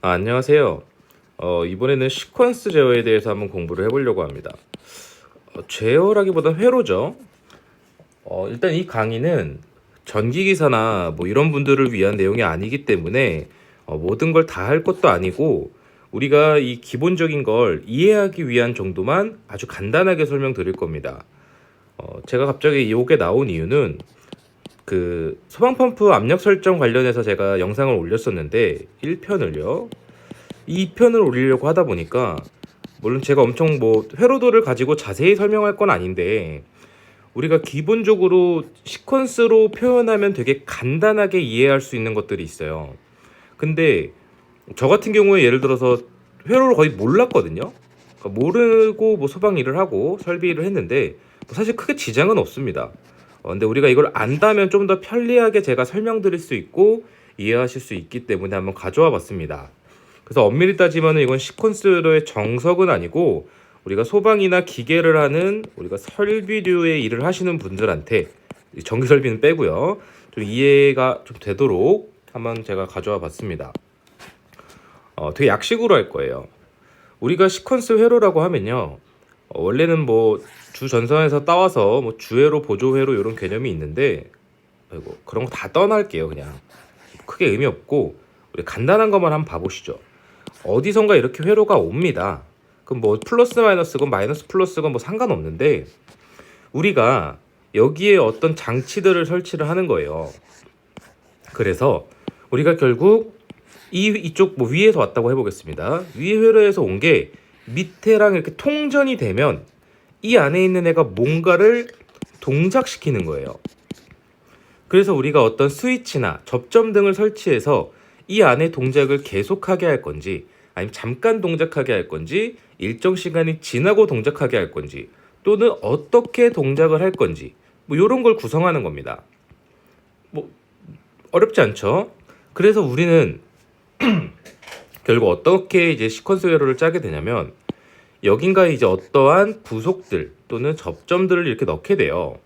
안녕하세요. 이번에는 시퀀스 제어에 대해서 한번 공부를 해보려고 합니다. 제어라기보단 회로죠. 일단 이 강의는 전기기사나 뭐 이런 분들을 위한 내용이 아니기 때문에 모든 걸 다 할 것도 아니고 우리가 이 기본적인 걸 이해하기 위한 정도만 아주 간단하게 설명드릴 겁니다. 제가 갑자기 이게 나온 이유는 그 소방펌프 압력 설정 관련해서 제가 영상을 올렸었는데 1편을요. 2편을 올리려고 하다 보니까 물론 제가 엄청 뭐 회로도를 가지고 자세히 설명할 건 아닌데 우리가 기본적으로 시퀀스로 표현하면 되게 간단하게 이해할 수 있는 것들이 있어요. 근데 저 같은 경우에 예를 들어서 회로를 거의 몰랐거든요. 그러니까 모르고 뭐 소방 일을 하고 설비 일을 했는데 뭐 사실 크게 지장은 없습니다. 근데 우리가 이걸 안다면 좀 더 편리하게 제가 설명드릴 수 있고 이해하실 수 있기 때문에 한번 가져와 봤습니다. 그래서 엄밀히 따지면 이건 시퀀스로의 정석은 아니고 우리가 소방이나 기계를 하는 우리가 설비류의 일을 하시는 분들한테 전기 설비는 빼고요. 좀 이해가 좀 되도록 한번 제가 가져와 봤습니다. 되게 약식으로 할 거예요. 우리가 시퀀스 회로라고 하면요. 원래는 뭐 주 전선에서 따와서 뭐 주회로, 보조회로 이런 개념이 있는데 아이고, 그런 거 다 떠날게요. 그냥 크게 의미 없고 우리 간단한 것만 한번 봐보시죠. 어디선가 이렇게 회로가 옵니다. 그럼 뭐 플러스 마이너스건 마이너스 플러스건 뭐 상관없는데 우리가 여기에 어떤 장치들을 설치를 하는 거예요. 그래서 우리가 결국 이쪽 뭐 위에서 왔다고 해보겠습니다. 위에 회로에서 온 게 밑에랑 이렇게 통전이 되면 이 안에 있는 애가 뭔가를 동작시키는 거예요. 그래서 우리가 어떤 스위치나 접점 등을 설치해서 이 안에 동작을 계속하게 할 건지 아니면 잠깐 동작하게 할 건지 일정 시간이 지나고 동작하게 할 건지 또는 어떻게 동작을 할 건지 뭐 이런 걸 구성하는 겁니다. 뭐 어렵지 않죠? 그래서 우리는 결국 어떻게 이제 시퀀스 회로를 짜게 되냐면 여긴가에 이제 어떠한 부속들 또는 접점들을 이렇게 넣게 돼요.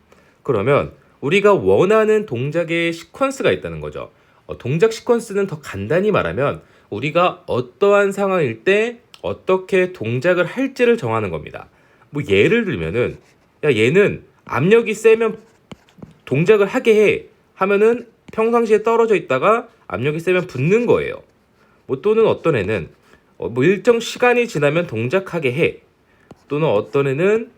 그러면 우리가 원하는 동작의 시퀀스가 있다는 거죠. 동작 시퀀스는 더 간단히 말하면 우리가 어떠한 상황일 때 어떻게 동작을 할지를 정하는 겁니다. 뭐 예를 들면은 야 얘는 압력이 세면 동작을 하게 해 하면은 평상시에 떨어져 있다가 압력이 세면 붙는 거예요. 뭐 또는 어떤 애는 뭐 일정 시간이 지나면 동작하게 해. 또는 어떤 애는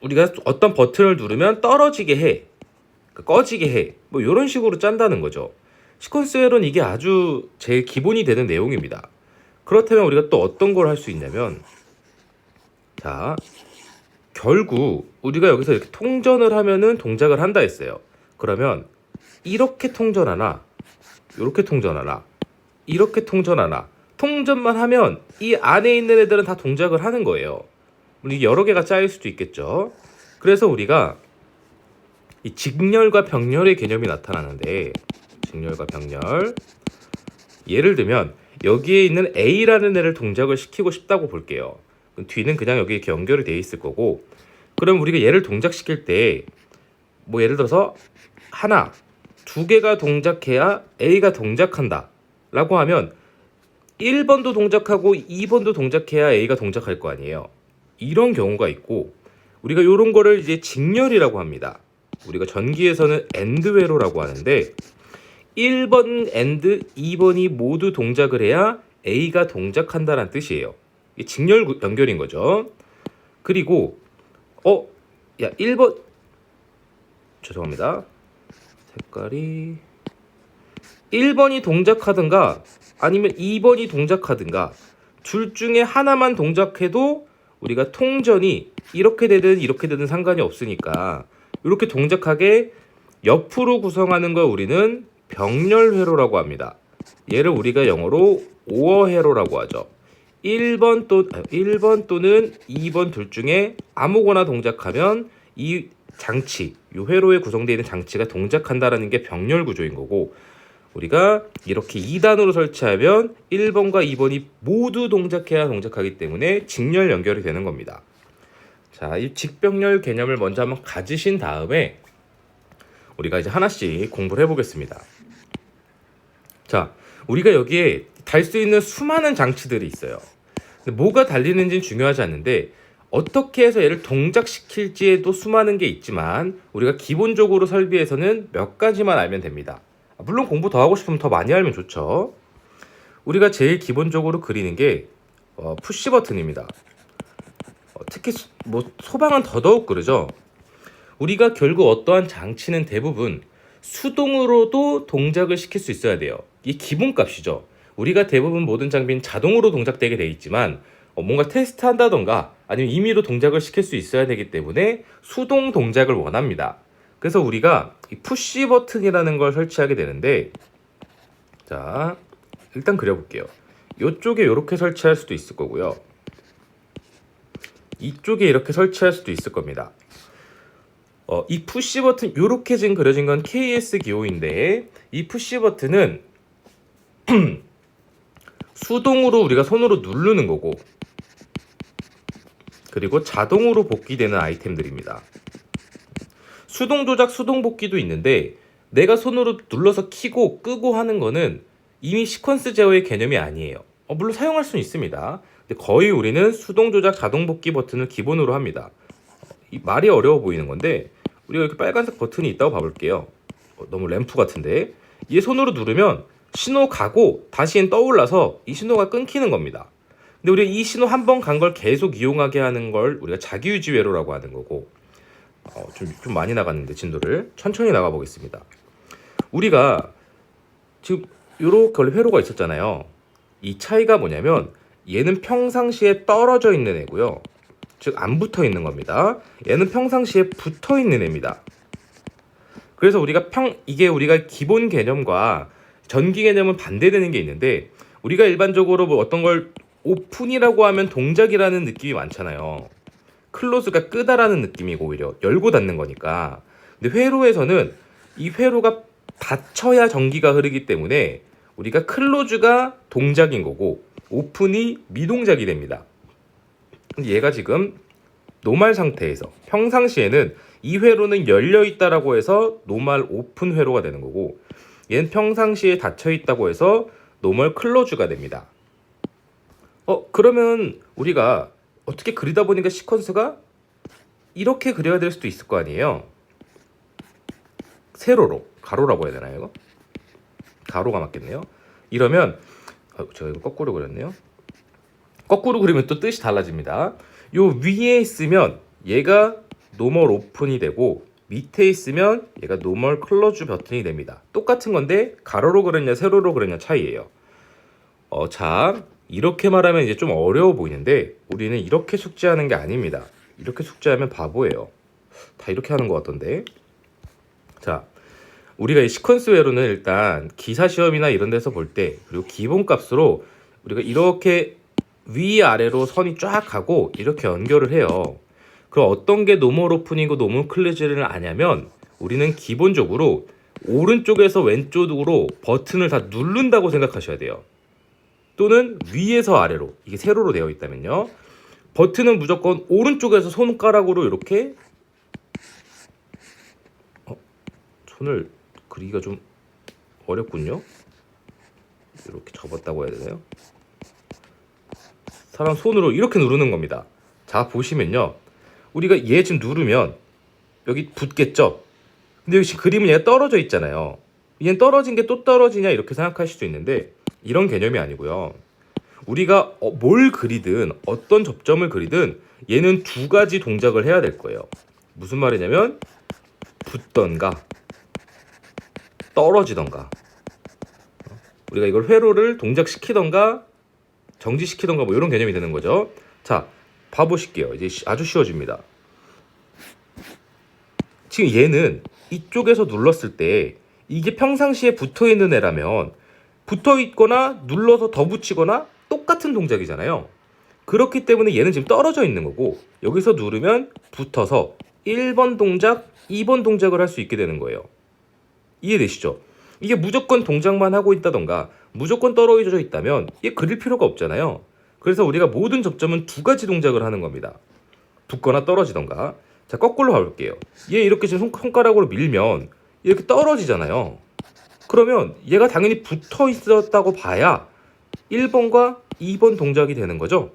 우리가 어떤 버튼을 누르면 떨어지게 해. 꺼지게 해. 뭐 이런 식으로 짠다는 거죠. 시퀀스 회로는 이게 아주 제일 기본이 되는 내용입니다. 그렇다면 우리가 또 어떤 걸 할 수 있냐면 자, 결국 우리가 여기서 이렇게 통전을 하면은 동작을 한다 했어요. 그러면 이렇게 통전하나 이렇게 통전하나 이렇게 통전하나 통전만 하면 이 안에 있는 애들은 다 동작을 하는 거예요. 물론 여러 개가 짜일 수도 있겠죠. 그래서 우리가 이 직렬과 병렬의 개념이 나타나는데 직렬과 병렬 예를 들면 여기에 있는 A라는 애를 동작을 시키고 싶다고 볼게요. 뒤는 그냥 여기 이렇게 연결이 돼 있을 거고 그럼 우리가 얘를 동작시킬 때 뭐 예를 들어서 하나, 두 개가 동작해야 A가 동작한다 라고 하면 1번도 동작하고 2번도 동작해야 A가 동작할 거 아니에요. 이런 경우가 있고 우리가 이런 거를 이제 직렬이라고 합니다. 우리가 전기에서는 AND 회로라고 하는데 1번 AND 2번이 모두 동작을 해야 A가 동작한다는 뜻이에요. 이게 직렬 연결인 거죠. 그리고 야 1번 죄송합니다. 색깔이 1번이 동작하든가 아니면 2번이 동작하든가 둘 중에 하나만 동작해도 우리가 통전이 이렇게 되든 이렇게 되든 상관이 없으니까 이렇게 동작하게 옆으로 구성하는 걸 우리는 병렬 회로라고 합니다. 얘를 우리가 영어로 오어 회로라고 하죠. 1번 또는 2번 둘 중에 아무거나 동작하면 이 장치, 이 회로에 구성되어 있는 장치가 동작한다라는 게 병렬 구조인 거고 우리가 이렇게 2단으로 설치하면 1번과 2번이 모두 동작해야 동작하기 때문에 직렬 연결이 되는 겁니다. 자, 이 직병렬 개념을 먼저 한번 가지신 다음에 우리가 이제 하나씩 공부를 해보겠습니다. 자, 우리가 여기에 달 수 있는 수많은 장치들이 있어요. 근데 뭐가 달리는지는 중요하지 않는데 어떻게 해서 얘를 동작시킬지에도 수많은 게 있지만 우리가 기본적으로 설비에서는 몇 가지만 알면 됩니다. 물론 공부 더 하고 싶으면 더 많이 알면 좋죠. 우리가 제일 기본적으로 그리는 게 푸시 버튼입니다. 특히 뭐 소방은 더더욱 그러죠. 우리가 결국 어떠한 장치는 대부분 수동으로도 동작을 시킬 수 있어야 돼요. 이게 기본값이죠. 우리가 대부분 모든 장비는 자동으로 동작되게 돼 있지만 뭔가 테스트한다던가 아니면 임의로 동작을 시킬 수 있어야 되기 때문에 수동 동작을 원합니다. 그래서 우리가 이 푸시 버튼이라는 걸 설치하게 되는데, 자 일단 그려볼게요. 이쪽에 이렇게 설치할 수도 있을 거고요. 이쪽에 이렇게 설치할 수도 있을 겁니다. 이 푸시 버튼 이렇게 지금 그려진 건 KS 기호인데 이 푸시 버튼은 수동으로 우리가 손으로 누르는 거고 그리고 자동으로 복귀되는 아이템들입니다. 수동 조작, 수동 복귀도 있는데 내가 손으로 눌러서 키고 끄고 하는 거는 이미 시퀀스 제어의 개념이 아니에요. 물론 사용할 수는 있습니다. 근데 거의 우리는 수동 조작, 자동 복귀 버튼을 기본으로 합니다. 이 말이 어려워 보이는 건데 우리가 이렇게 빨간색 버튼이 있다고 봐볼게요. 너무 램프 같은데 얘 손으로 누르면 신호 가고 다시 떠올라서 이 신호가 끊기는 겁니다. 근데 우리가 이 신호 한 번 간 걸 계속 이용하게 하는 걸 우리가 자기유지 회로라고 하는 거고 좀 많이 나갔는데 진도를 천천히 나가 보겠습니다. 우리가 지금 요렇게 원래 회로가 있었잖아요. 이 차이가 뭐냐면 얘는 평상시에 떨어져 있는 애고요. 즉 안 붙어 있는 겁니다. 얘는 평상시에 붙어 있는 애입니다. 그래서 이게 우리가 기본 개념과 전기 개념은 반대되는 게 있는데 우리가 일반적으로 뭐 어떤 걸 오픈이라고 하면 동작이라는 느낌이 많잖아요. 클로즈가 끄다라는 느낌이고 오히려 열고 닫는 거니까. 근데 회로에서는 이 회로가 닫혀야 전기가 흐르기 때문에 우리가 클로즈가 동작인 거고 오픈이 미동작이 됩니다. 근데 얘가 지금 노말 상태에서 평상시에는 이 회로는 열려 있다라고 해서 노말 오픈 회로가 되는 거고 얘는 평상시에 닫혀 있다고 해서 노멀 클로즈가 됩니다. 그러면 우리가 어떻게 그리다 보니까 시퀀스가 이렇게 그려야 될 수도 있을 거 아니에요. 세로로, 가로라고 해야 되나요 이거? 가로가 맞겠네요. 이러면 제가 이거 거꾸로 그렸네요. 거꾸로 그리면 또 뜻이 달라집니다. 요 위에 있으면 얘가 노멀 오픈이 되고 밑에 있으면 얘가 노멀 클로즈 버튼이 됩니다. 똑같은 건데 가로로 그렸냐 세로로 그렸냐 차이예요. 자 이렇게 말하면 이제 좀 어려워 보이는데 우리는 이렇게 숙지하는 게 아닙니다. 이렇게 숙지하면 바보예요. 다 이렇게 하는 것 같던데. 자 우리가 이 시퀀스 회로는 일단 기사 시험이나 이런 데서 볼 때 그리고 기본값으로 우리가 이렇게 위아래로 선이 쫙 가고 이렇게 연결을 해요. 그럼 어떤 게 노멀 오픈이고 노멀 클로즈를 아냐면 우리는 기본적으로 오른쪽에서 왼쪽으로 버튼을 다 누른다고 생각하셔야 돼요. 또는 위에서 아래로 이게 세로로 되어 있다면요. 버튼은 무조건 오른쪽에서 손가락으로 이렇게 손을 그리기가 좀 어렵군요. 이렇게 접었다고 해야 되나요? 사람 손으로 이렇게 누르는 겁니다. 자 보시면요. 우리가 얘 지금 누르면 여기 붙겠죠? 근데 여기 그림은 얘가 떨어져 있잖아요. 얘는 떨어진 게 또 떨어지냐 이렇게 생각하실 수 있는데 이런 개념이 아니고요. 우리가 뭘 그리든 어떤 접점을 그리든 얘는 두 가지 동작을 해야 될 거예요. 무슨 말이냐면 붙던가 떨어지던가 우리가 이걸 회로를 동작시키던가 정지시키던가 뭐 이런 개념이 되는 거죠. 자 봐보실게요. 이제 아주 쉬워집니다. 지금 얘는 이쪽에서 눌렀을 때 이게 평상시에 붙어있는 애라면 붙어있거나 눌러서 더 붙이거나 똑같은 동작이잖아요. 그렇기 때문에 얘는 지금 떨어져 있는 거고 여기서 누르면 붙어서 1번 동작, 2번 동작을 할 수 있게 되는 거예요. 이해되시죠? 이게 무조건 동작만 하고 있다던가 무조건 떨어져 있다면 얘 그릴 필요가 없잖아요. 그래서 우리가 모든 접점은 두 가지 동작을 하는 겁니다. 붙거나 떨어지던가. 자 거꾸로 가볼게요. 얘 이렇게 지금 손가락으로 밀면 이렇게 떨어지잖아요. 그러면 얘가 당연히 붙어 있었다고 봐야 1번과 2번 동작이 되는 거죠.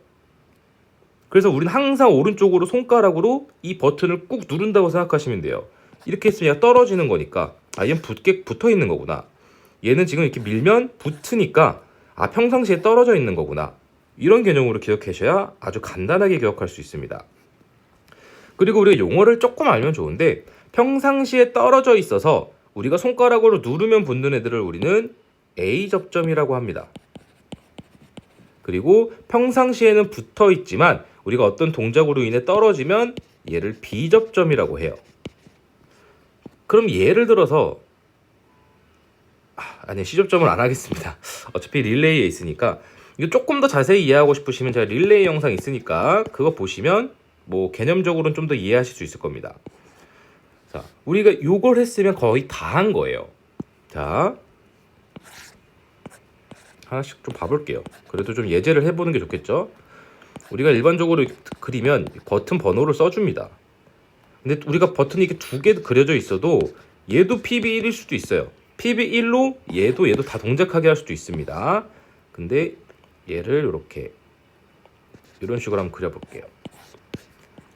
그래서 우리는 항상 오른쪽으로 손가락으로 이 버튼을 꾹 누른다고 생각하시면 돼요. 이렇게 했으면 얘가 떨어지는 거니까 얘는 붙어 있는 거구나. 얘는 지금 이렇게 밀면 붙으니까 평상시에 떨어져 있는 거구나. 이런 개념으로 기억하셔야 아주 간단하게 기억할 수 있습니다. 그리고 우리가 용어를 조금 알면 좋은데, 평상시에 떨어져 있어서 우리가 손가락으로 누르면 붙는 애들을 우리는 A 접점이라고 합니다. 그리고 평상시에는 붙어 있지만 우리가 어떤 동작으로 인해 떨어지면 얘를 B 접점이라고 해요. 그럼 예를 들어서 아니, C 접점을 안 하겠습니다. 어차피 릴레이에 있으니까. 이거 조금 더 자세히 이해하고 싶으시면 제가 릴레이 영상 있으니까 그거 보시면 뭐 개념적으로는 좀 더 이해하실 수 있을 겁니다. 자, 우리가 요걸 했으면 거의 다 한 거예요. 자, 하나씩 좀 봐볼게요. 그래도 좀 예제를 해보는 게 좋겠죠? 우리가 일반적으로 그리면 버튼 번호를 써줍니다. 근데 우리가 버튼이 이렇게 두 개 그려져 있어도 얘도 PB1일 수도 있어요. PB1로 얘도 다 동작하게 할 수도 있습니다. 근데 얘를 이런 식으로 한번 그려볼게요.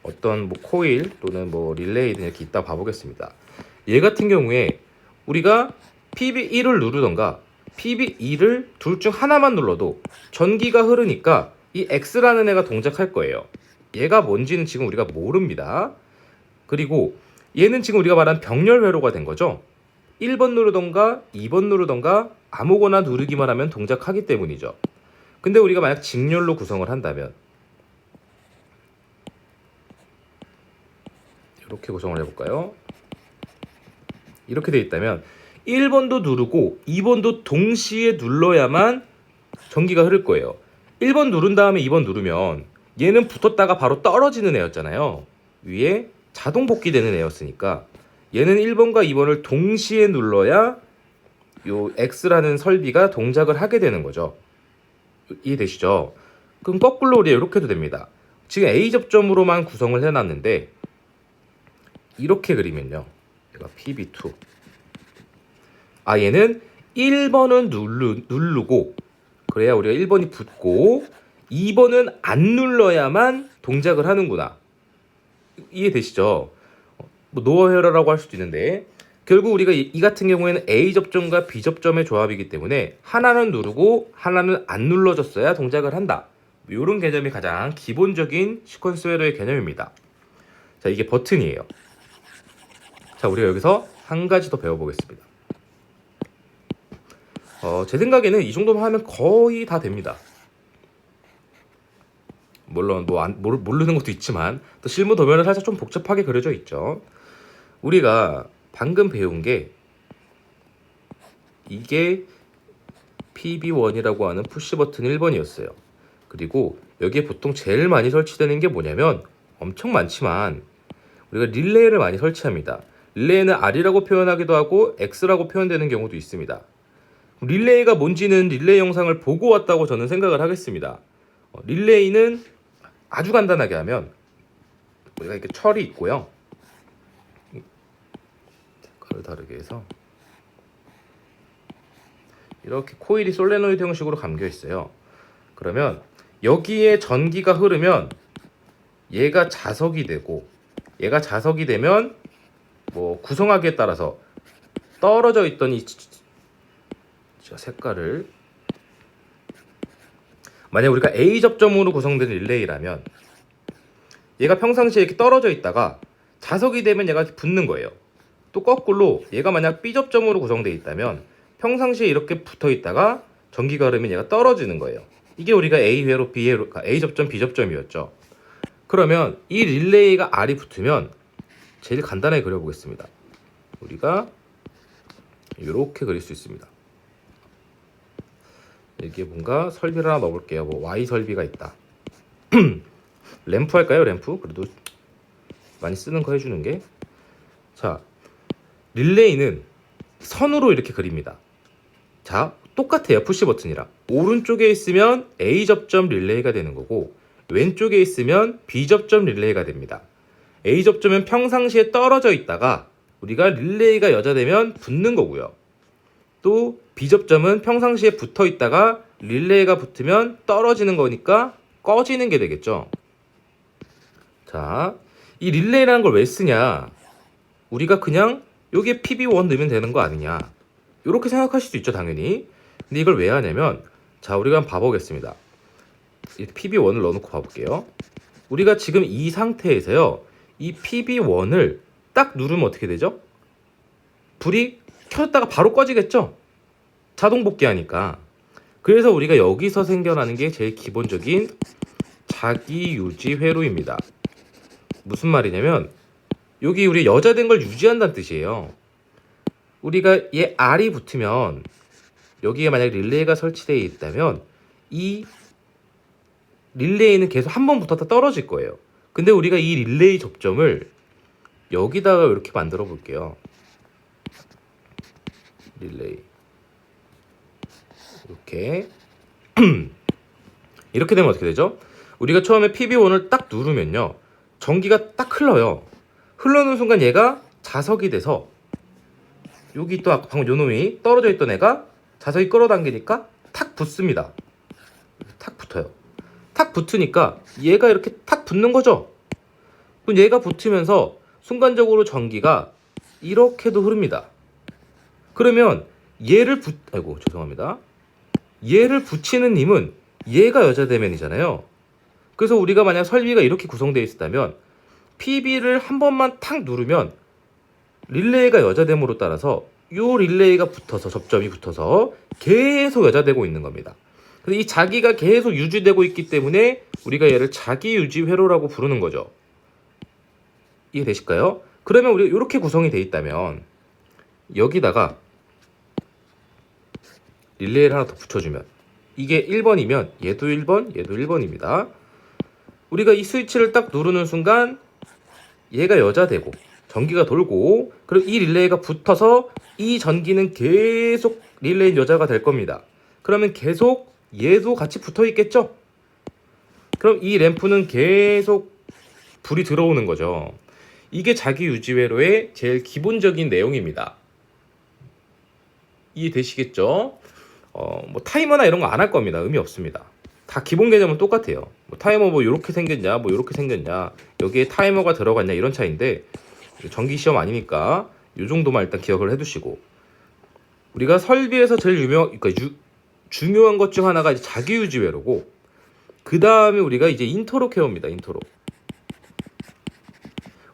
어떤 뭐 코일 또는 뭐 릴레이든 이렇게 있다 봐보겠습니다. 얘 같은 경우에 우리가 PB1을 누르던가 PB2를 둘 중 하나만 눌러도 전기가 흐르니까 이 X라는 애가 동작할 거예요. 얘가 뭔지는 지금 우리가 모릅니다. 그리고 얘는 지금 우리가 말한 병렬 회로가 된 거죠. 1번 누르던가 2번 누르던가 아무거나 누르기만 하면 동작하기 때문이죠. 근데 우리가 만약 직렬로 구성을 한다면 이렇게 구성을 해볼까요? 이렇게 돼 있다면 1번도 누르고 2번도 동시에 눌러야만 전기가 흐를 거예요. 1번 누른 다음에 2번 누르면 얘는 붙었다가 바로 떨어지는 애였잖아요. 위에 자동 복귀되는 애였으니까 얘는 1번과 2번을 동시에 눌러야 요 X라는 설비가 동작을 하게 되는 거죠. 이해되시죠? 그럼 거꾸로 우리 이렇게 해도 됩니다. 지금 A 접점으로만 구성을 해놨는데 이렇게 그리면요, 얘가 PB2. 얘는 1번은 누르고 그래야 우리가 1번이 붙고 2번은 안 눌러야만 동작을 하는구나. 이해되시죠? 뭐 노어 헤어라고 할 수도 있는데 결국 우리가 이 같은 경우에는 A 접점과 B 접점의 조합이기 때문에 하나는 누르고 하나는 안 눌러줬어야 동작을 한다. 이런 개념이 가장 기본적인 시퀀스 회로의 개념입니다. 자, 이게 버튼이에요. 자, 우리가 여기서 한 가지 더 배워보겠습니다. 제 생각에는 이 정도만 하면 거의 다 됩니다. 물론 모르는 것도 있지만 또 실무 도면은 살짝 좀 복잡하게 그려져 있죠. 우리가 방금 배운 게 이게 PB1이라고 하는 푸시 버튼 1번이었어요. 그리고 여기에 보통 제일 많이 설치되는 게 뭐냐면 엄청 많지만 우리가 릴레이를 많이 설치합니다. 릴레이는 R이라고 표현하기도 하고 X라고 표현되는 경우도 있습니다. 릴레이가 뭔지는 릴레이 영상을 보고 왔다고 저는 생각을 하겠습니다. 릴레이는 아주 간단하게 하면 우리가 이렇게 철이 있고요. 색깔을 다르게 해서 이렇게 코일이 솔레노이드 형식으로 감겨 있어요. 그러면 여기에 전기가 흐르면 얘가 자석이 되고 얘가 자석이 되면 뭐 구성하기에 따라서 떨어져 있던 이 색깔을 만약 우리가 A 접점으로 구성된 릴레이라면 얘가 평상시에 이렇게 떨어져 있다가 자석이 되면 얘가 붙는 거예요. 또 거꾸로 얘가 만약 B 접점으로 구성되어 있다면 평상시에 이렇게 붙어 있다가 전기가 흐르면 얘가 떨어지는 거예요. 이게 우리가 A 회로 B 회로 A 접점 B 접점이었죠. 그러면 이 릴레이가 R이 붙으면 제일 간단하게 그려보겠습니다. 우리가 이렇게 그릴 수 있습니다. 여기에 뭔가 설비를 하나 넣어볼게요. 뭐 Y 설비가 있다. 램프 할까요? 램프? 그래도 많이 쓰는 거 해주는 게. 자, 릴레이는 선으로 이렇게 그립니다. 자, 똑같아요. 푸시 버튼이랑. 오른쪽에 있으면 A 접점 릴레이가 되는 거고 왼쪽에 있으면 B 접점 릴레이가 됩니다. A 접점은 평상시에 떨어져 있다가 우리가 릴레이가 여자되면 붙는 거고요. 또 B 접점은 평상시에 붙어 있다가 릴레이가 붙으면 떨어지는 거니까 꺼지는 게 되겠죠. 자, 이 릴레이라는 걸 왜 쓰냐? 우리가 그냥 여기에 PB1 넣으면 되는 거 아니냐? 이렇게 생각하실 수 있죠, 당연히. 근데 이걸 왜 하냐면, 자, 우리가 한번 봐보겠습니다. PB1을 넣어놓고 봐볼게요. 우리가 지금 이 상태에서요, 이 PB1을 딱 누르면 어떻게 되죠? 불이 켜졌다가 바로 꺼지겠죠? 자동 복귀하니까. 그래서 우리가 여기서 생겨나는 게 제일 기본적인 자기 유지 회로입니다. 무슨 말이냐면 여기 우리 여자된 걸 유지한다는 뜻이에요. 우리가 얘 R이 붙으면 여기에 만약 릴레이가 설치되어 있다면 이 릴레이는 계속 한 번 붙었다 떨어질 거예요. 근데 우리가 이 릴레이 접점을 여기다가 이렇게 만들어 볼게요. 릴레이 이렇게 이렇게 되면 어떻게 되죠? 우리가 처음에 PB1을 딱 누르면요, 전기가 딱 흘러요. 흘러는 순간 얘가 자석이 돼서 여기 또 아까 방금 요놈이 떨어져 있던 애가 자석이 끌어당기니까 탁 붙습니다. 탁 붙어요. 탁 붙으니까 얘가 이렇게 탁 붙는 거죠. 그럼 얘가 붙으면서 순간적으로 전기가 이렇게도 흐릅니다. 그러면 얘를 얘를 붙이는 님은 얘가 여자대면이잖아요. 그래서 우리가 만약 설비가 이렇게 구성되어 있었다면 PB를 한 번만 탁 누르면 릴레이가 여자됨으로 따라서 요 릴레이가 붙어서 접점이 붙어서 계속 여자되고 있는 겁니다. 근데 이 자기가 계속 유지되고 있기 때문에 우리가 얘를 자기 유지 회로라고 부르는 거죠. 이해되실까요? 그러면 우리가 이렇게 구성이 되어 있다면 여기다가 릴레이를 하나 더 붙여주면 이게 1번이면 얘도 1번, 얘도 1번입니다. 우리가 이 스위치를 딱 누르는 순간 얘가 여자되고 전기가 돌고, 그리고 이 릴레이가 붙어서 이 전기는 계속 릴레이 여자가 될 겁니다. 그러면 계속 얘도 같이 붙어 있겠죠? 그럼 이 램프는 계속 불이 들어오는 거죠. 이게 자기 유지 회로의 제일 기본적인 내용입니다. 이해되시겠죠? 뭐 타이머나 이런 거 안 할 겁니다. 의미 없습니다. 다 기본 개념은 똑같아요. 뭐 타이머 뭐 이렇게 생겼냐, 뭐 이렇게 생겼냐, 여기에 타이머가 들어갔냐 이런 차이인데 전기 시험 아니니까 이 정도만 일단 기억을 해두시고, 우리가 설비에서 제일 중요한 것 중 하나가 이제 자기 유지 회로고, 그 다음에 우리가 이제 인터로 케어입니다. 인터로.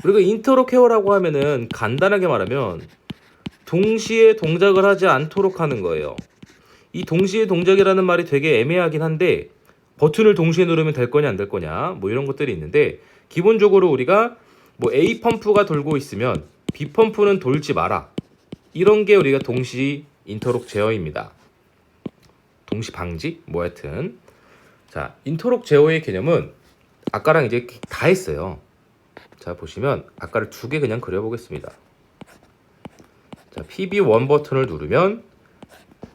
우리가 인터로 케어라고 하면은 간단하게 말하면 동시에 동작을 하지 않도록 하는 거예요. 이 동시에 동작이라는 말이 되게 애매하긴 한데 버튼을 동시에 누르면 될 거냐 안 될 거냐 뭐 이런 것들이 있는데, 기본적으로 우리가 뭐 A 펌프가 돌고 있으면 B 펌프는 돌지 마라, 이런 게 우리가 동시 인터록 제어입니다. 동시 방지 뭐 하여튼. 자, 인터록 제어의 개념은 아까랑 이제 다 했어요. 자, 보시면 아까를 두 개 그냥 그려보겠습니다. 자, PB1 버튼을 누르면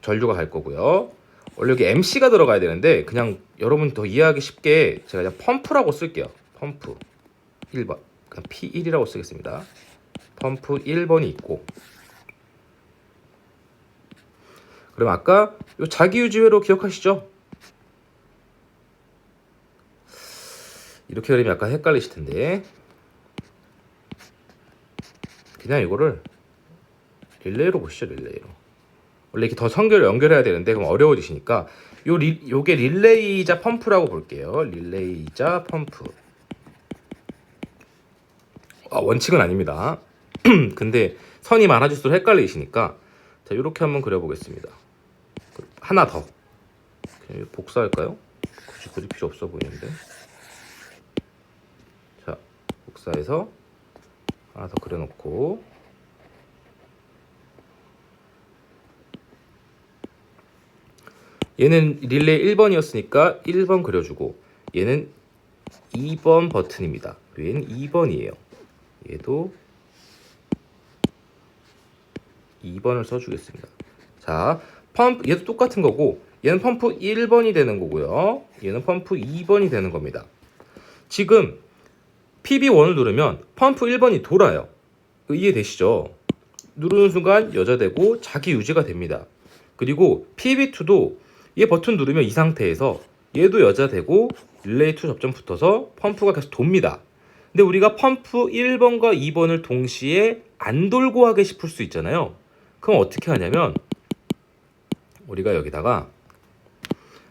전류가 갈 거고요. 원래 여기 MC가 들어가야 되는데 그냥 여러분 더 이해하기 쉽게 제가 그냥 펌프라고 쓸게요. 펌프 1번, 그냥 P1이라고 쓰겠습니다. 펌프 1번이 있고, 그럼 아까 요 자기 유지 회로 기억하시죠? 이렇게 그리면 약간 헷갈리실 텐데 그냥 이거를 릴레이로 보시죠. 릴레이로. 원래 이렇게 더 연결해야 되는데 그럼 어려워지시니까 요게 릴레이자 펌프라고 볼게요. 릴레이자 펌프. 원칙은 아닙니다. 근데 선이 많아질수록 헷갈리시니까 자, 이렇게 한번 그려보겠습니다. 하나 더 복사할까요? 굳이 그릴 필요 없어 보이는데. 자, 복사해서 하나 더 그려놓고, 얘는 릴레이 1번이었으니까 1번 그려주고, 얘는 2번 버튼입니다. 얘는 2번이에요. 얘도 2번을 써주겠습니다. 자, 펌프 얘도 똑같은 거고, 얘는 펌프 1번이 되는 거고요. 얘는 펌프 2번이 되는 겁니다. 지금 PB1을 누르면 펌프 1번이 돌아요. 이해되시죠? 누르는 순간 여자되고 자기 유지가 됩니다. 그리고 PB2도 얘 버튼 누르면 이 상태에서 얘도 여자 되고 릴레이 2 접점 붙어서 펌프가 계속 돕니다. 근데 우리가 펌프 1번과 2번을 동시에 안 돌고 하게 싶을 수 있잖아요. 그럼 어떻게 하냐면 우리가 여기다가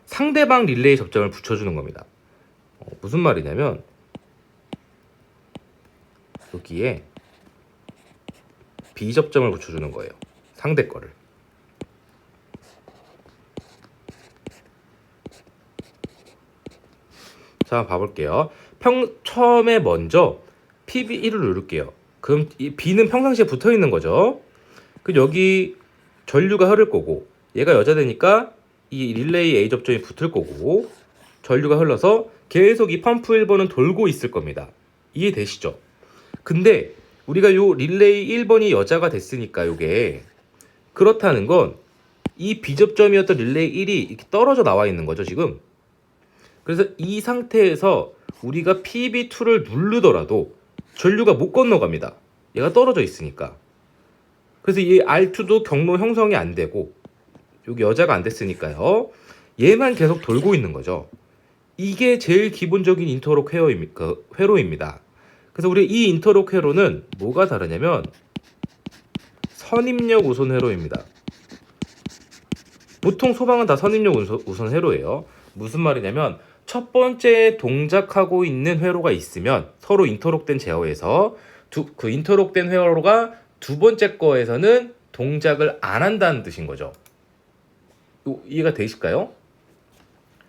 상대방 릴레이 접점을 붙여주는 겁니다. 무슨 말이냐면 여기에 B 접점을 붙여주는 거예요. 상대 거를. 자, 봐볼게요. 처음에 먼저 PB1을 누를게요. 그럼 이 B는 평상시에 붙어 있는 거죠. 그럼 여기 전류가 흐를 거고, 얘가 여자되니까 이 릴레이 A 접점이 붙을 거고, 전류가 흘러서 계속 이 펌프 1번은 돌고 있을 겁니다. 이해되시죠? 근데 우리가 요 릴레이 1번이 여자가 됐으니까 요게 그렇다는 건 이 B접점이었던 릴레이 1이 이렇게 떨어져 나와 있는 거죠, 지금. 그래서 이 상태에서 우리가 PB2를 누르더라도 전류가 못 건너갑니다. 얘가 떨어져 있으니까. 그래서 이 R2도 경로 형성이 안 되고 여기 여자가 안 됐으니까요. 얘만 계속 돌고 있는 거죠. 이게 제일 기본적인 인터록 회로입니다. 그래서 우리 이 인터록 회로는 뭐가 다르냐면 선입력 우선 회로입니다. 보통 소방은 다 선입력 우선 회로예요. 무슨 말이냐면 첫 번째 동작하고 있는 회로가 있으면 서로 인터록된 제어에서 그 인터록된 회로가 두 번째 거에서는 동작을 안 한다는 뜻인 거죠. 이해가 되실까요?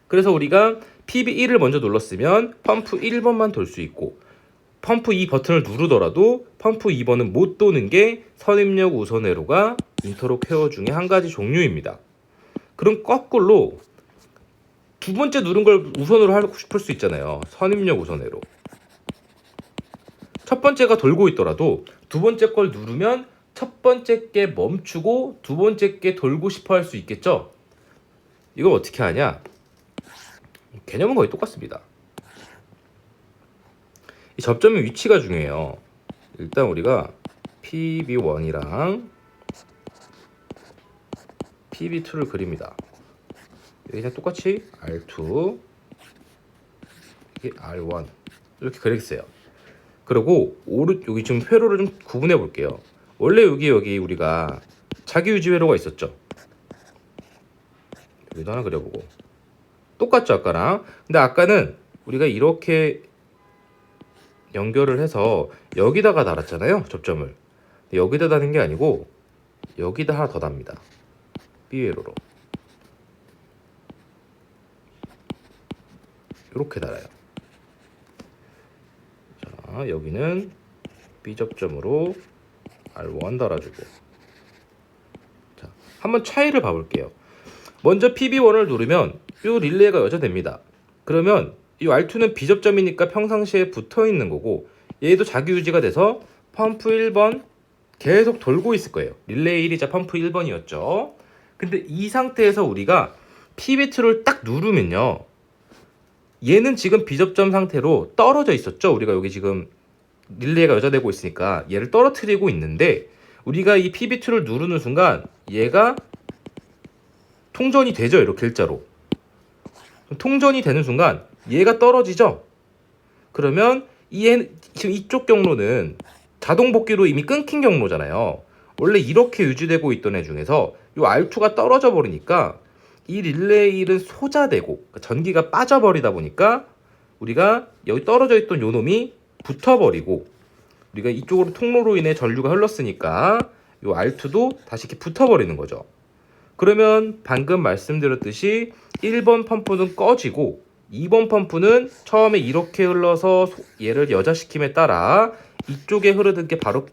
그래서 우리가 PB1을 먼저 눌렀으면 펌프 1번만 돌 수 있고 펌프 2 버튼을 누르더라도 펌프 2번은 못 도는 게 선입력 우선 회로가 인터록 회로 중에 한 가지 종류입니다. 그럼 거꾸로 두 번째 누른 걸 우선으로 하고 싶을 수 있잖아요. 선입력 우선 회로. 첫 번째가 돌고 있더라도 두 번째 걸 누르면 첫 번째 게 멈추고 두 번째 게 돌고 싶어 할 수 있겠죠? 이걸 어떻게 하냐? 개념은 거의 똑같습니다. 이 접점의 위치가 중요해요. 일단 우리가 PB1이랑 PB2를 그립니다. 여기 그냥 똑같이 R2, 이게 R1 이렇게 그리겠어요. 그리고 여기 지금 회로를 좀 구분해 볼게요. 원래 여기 우리가 자기유지 회로가 있었죠. 여기도 하나 그려보고 똑같죠 아까랑. 근데 아까는 우리가 이렇게 연결을 해서 여기다가 달았잖아요 접점을. 여기다 다는 게 아니고 여기다 하나 더 답니다. B회로로 이렇게 달아요. 자, 여기는 B 접점으로 R1 달아주고. 자, 한번 차이를 봐볼게요. 먼저 PB1을 누르면 이 릴레이가 여자됩니다. 그러면 이 R2는 B 접점이니까 평상시에 붙어 있는 거고 얘도 자기 유지가 돼서 펌프 1번 계속 돌고 있을 거예요. 릴레이 1이자 펌프 1번이었죠. 근데 이 상태에서 우리가 PB2를 딱 누르면요. 얘는 지금 비접점 상태로 떨어져 있었죠. 우리가 여기 지금 릴레이가 여자되고 있으니까 얘를 떨어뜨리고 있는데 우리가 이 PB2를 누르는 순간 얘가 통전이 되죠. 이렇게 일자로. 통전이 되는 순간 얘가 떨어지죠. 그러면 지금 이쪽 경로는 자동 복귀로 이미 끊긴 경로잖아요. 원래 이렇게 유지되고 있던 애 중에서 이 R2가 떨어져 버리니까 이 릴레이 1은 소자되고 전기가 빠져버리다 보니까 우리가 여기 떨어져 있던 요 놈이 붙어버리고 우리가 이쪽으로 통로로 인해 전류가 흘렀으니까 요 R2도 다시 이렇게 붙어버리는 거죠. 그러면 방금 말씀드렸듯이 1번 펌프는 꺼지고 2번 펌프는 처음에 이렇게 흘러서 얘를 여자시킴에 따라 이쪽에 흐르던 게 바로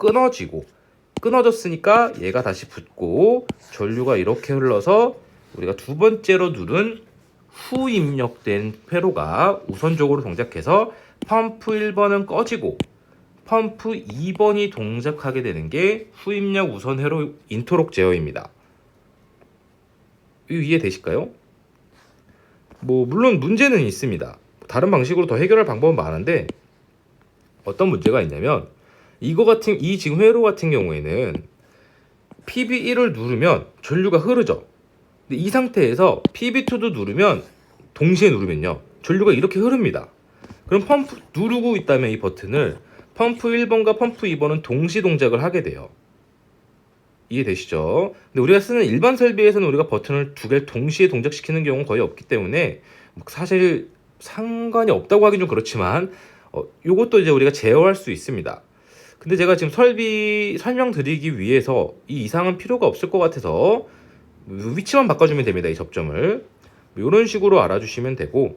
끊어졌으니까 얘가 다시 붙고 전류가 이렇게 흘러서 우리가 두 번째로 누른 후 입력된 회로가 우선적으로 동작해서 펌프 1번은 꺼지고 펌프 2번이 동작하게 되는 게 후 입력 우선 회로 인터록 제어입니다. 이해되실까요? 물론 문제는 있습니다. 다른 방식으로 더 해결할 방법은 많은데 어떤 문제가 있냐면 이 지금 회로 같은 경우에는 PB1을 누르면 전류가 흐르죠. 근데 이 상태에서 PB2도 누르면 동시에 누르면요 전류가 이렇게 흐릅니다. 그럼 펌프 누르고 있다면 이 버튼을 펌프 1번과 펌프 2번은 동시 동작을 하게 돼요. 이해되시죠? 근데 우리가 쓰는 일반 설비에서는 우리가 버튼을 두 개를 동시에 동작시키는 경우는 거의 없기 때문에 사실 상관이 없다고 하긴 좀 그렇지만 요것도 이제 우리가 제어할 수 있습니다. 근데 제가 지금 설비 설명드리기 위해서 이 이상은 필요가 없을 것 같아서 위치만 바꿔주면 됩니다. 이 접점을 이런 식으로 알아주시면 되고,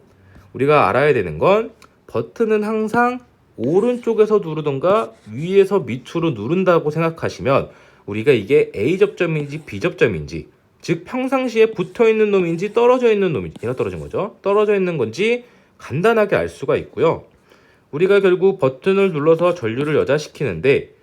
우리가 알아야 되는 건 버튼은 항상 오른쪽에서 누르던가 위에서 밑으로 누른다고 생각하시면 우리가 이게 A 접점인지 B 접점인지, 즉 평상시에 붙어있는 놈인지 떨어져 있는 놈인지, 얘가 떨어진 거죠, 떨어져 있는 건지 간단하게 알 수가 있고요. 우리가 결국 버튼을 눌러서 전류를 여자시키는데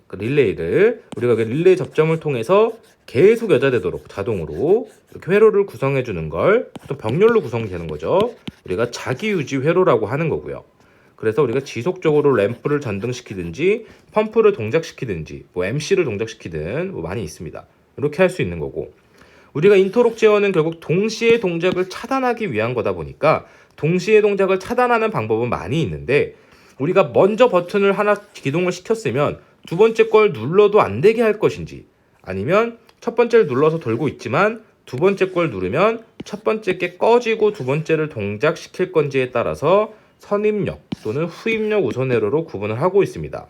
그 릴레이를 우리가 그 릴레이 접점을 통해서 계속 여자되도록 자동으로 이렇게 회로를 구성해 주는 걸 또 병렬로 구성되는 거죠. 우리가 자기유지 회로라고 하는 거고요. 그래서 우리가 지속적으로 램프를 전등시키든지 펌프를 동작시키든지 뭐 MC를 동작시키든 뭐 많이 있습니다. 이렇게 할 수 있는 거고, 우리가 인터록 제어는 결국 동시에 동작을 차단하기 위한 거다 보니까 동시에 동작을 차단하는 방법은 많이 있는데, 우리가 먼저 버튼을 하나 기동을 시켰으면 두 번째 걸 눌러도 안 되게 할 것인지, 아니면 첫 번째를 눌러서 돌고 있지만 두 번째 걸 누르면 첫 번째 게 꺼지고 두 번째를 동작시킬 건지에 따라서 선입력 또는 후입력 우선 회로로 구분을 하고 있습니다.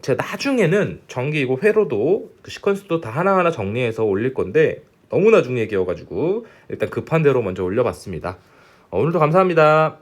제가 나중에는 전기 이거 회로도 그 시퀀스도 다 하나하나 정리해서 올릴 건데 너무 나중 얘기여가지고 일단 급한 대로 먼저 올려봤습니다. 오늘도 감사합니다.